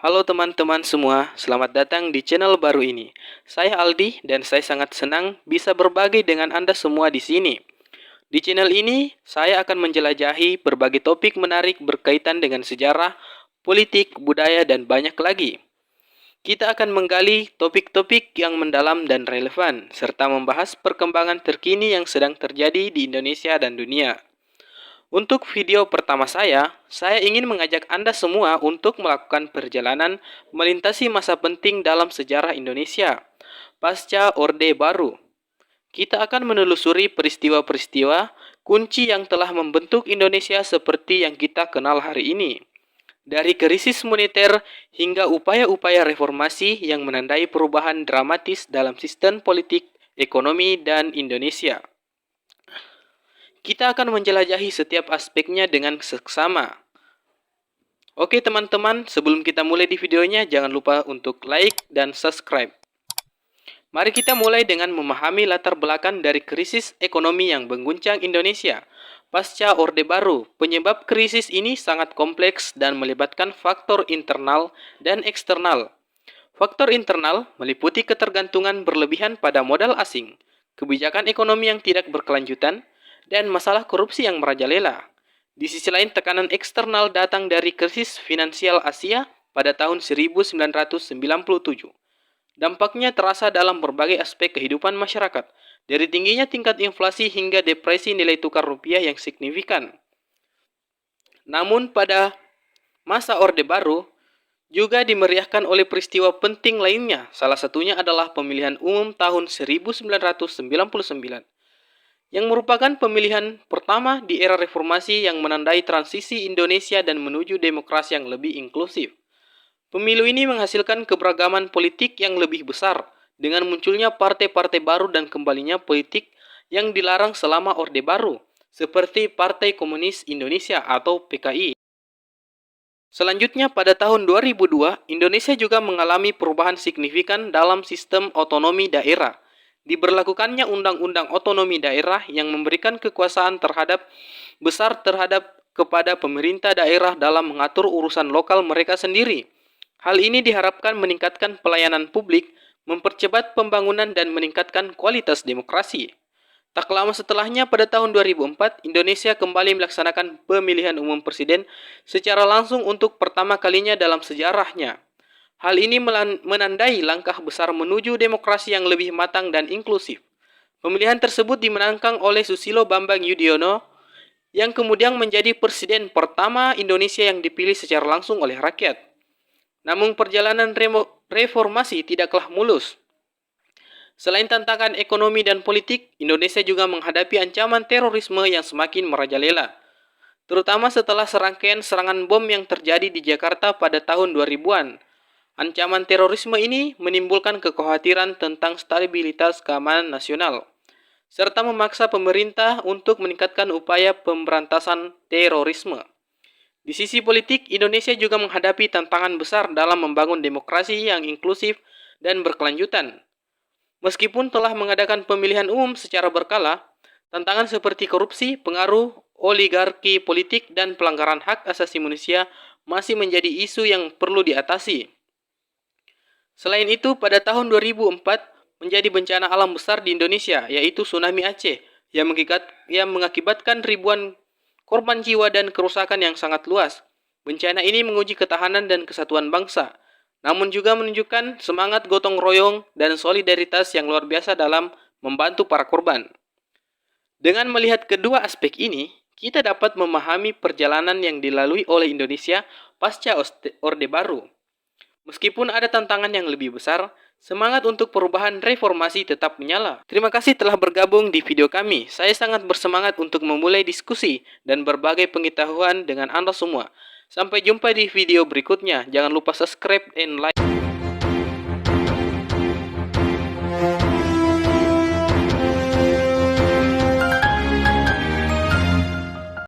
Halo teman-teman semua, selamat datang di channel baru ini. Saya Aldi dan saya sangat senang bisa berbagi dengan Anda semua di sini. Di channel ini, saya akan menjelajahi berbagai topik menarik berkaitan dengan sejarah, politik, budaya, dan banyak lagi. Kita akan menggali topik-topik yang mendalam dan relevan, serta membahas perkembangan terkini yang sedang terjadi di Indonesia dan dunia. Untuk video pertama saya ingin mengajak Anda semua untuk melakukan perjalanan melintasi masa penting dalam sejarah Indonesia, pasca Orde Baru. Kita akan menelusuri peristiwa-peristiwa kunci yang telah membentuk Indonesia seperti yang kita kenal hari ini. Dari krisis moneter hingga upaya-upaya reformasi yang menandai perubahan dramatis dalam sistem politik, ekonomi, dan Indonesia. Kita akan menjelajahi setiap aspeknya dengan seksama. Oke teman-teman, sebelum kita mulai di videonya, jangan lupa untuk like dan subscribe. Mari kita mulai dengan memahami latar belakang dari krisis ekonomi yang mengguncang Indonesia. Pasca Orde Baru, penyebab krisis ini sangat kompleks dan melibatkan faktor internal dan eksternal. Faktor internal meliputi ketergantungan berlebihan pada modal asing, kebijakan ekonomi yang tidak berkelanjutan, dan masalah korupsi yang merajalela. Di sisi lain, tekanan eksternal datang dari krisis finansial Asia pada tahun 1997. Dampaknya terasa dalam berbagai aspek kehidupan masyarakat, dari tingginya tingkat inflasi hingga depresi nilai tukar rupiah yang signifikan. Namun pada masa Orde Baru juga dimeriahkan oleh peristiwa penting lainnya, salah satunya adalah pemilihan umum tahun 1999. Yang merupakan pemilihan pertama di era reformasi yang menandai transisi Indonesia dan menuju demokrasi yang lebih inklusif. Pemilu ini menghasilkan keberagaman politik yang lebih besar, dengan munculnya partai-partai baru dan kembalinya politik yang dilarang selama Orde Baru, seperti Partai Komunis Indonesia atau PKI. Selanjutnya, pada tahun 2002, Indonesia juga mengalami perubahan signifikan dalam sistem otonomi daerah. Diberlakukannya Undang-Undang Otonomi Daerah yang memberikan kekuasaan besar kepada pemerintah daerah dalam mengatur urusan lokal mereka sendiri. Hal ini diharapkan meningkatkan pelayanan publik, mempercepat pembangunan dan meningkatkan kualitas demokrasi. Tak lama setelahnya, pada tahun 2004, Indonesia kembali melaksanakan pemilihan umum presiden secara langsung untuk pertama kalinya dalam sejarahnya. Hal ini menandai langkah besar menuju demokrasi yang lebih matang dan inklusif. Pemilihan tersebut dimenangkan oleh Susilo Bambang Yudhoyono, yang kemudian menjadi presiden pertama Indonesia yang dipilih secara langsung oleh rakyat. Namun perjalanan reformasi tidaklah mulus. Selain tantangan ekonomi dan politik, Indonesia juga menghadapi ancaman terorisme yang semakin merajalela, terutama setelah serangkaian serangan bom yang terjadi di Jakarta pada tahun 2000-an. Ancaman terorisme ini menimbulkan kekhawatiran tentang stabilitas keamanan nasional, serta memaksa pemerintah untuk meningkatkan upaya pemberantasan terorisme. Di sisi politik, Indonesia juga menghadapi tantangan besar dalam membangun demokrasi yang inklusif dan berkelanjutan. Meskipun telah mengadakan pemilihan umum secara berkala, tantangan seperti korupsi, pengaruh oligarki politik, dan pelanggaran hak asasi manusia masih menjadi isu yang perlu diatasi. Selain itu, pada tahun 2004 menjadi bencana alam besar di Indonesia, yaitu tsunami Aceh, yang mengakibatkan ribuan korban jiwa dan kerusakan yang sangat luas. Bencana ini menguji ketahanan dan kesatuan bangsa, namun juga menunjukkan semangat gotong royong dan solidaritas yang luar biasa dalam membantu para korban. Dengan melihat kedua aspek ini, kita dapat memahami perjalanan yang dilalui oleh Indonesia pasca Orde Baru. Meskipun ada tantangan yang lebih besar, semangat untuk perubahan reformasi tetap menyala. Terima kasih telah bergabung di video kami. Saya sangat bersemangat untuk memulai diskusi dan berbagai pengetahuan dengan Anda semua. Sampai jumpa di video berikutnya. Jangan lupa subscribe and like.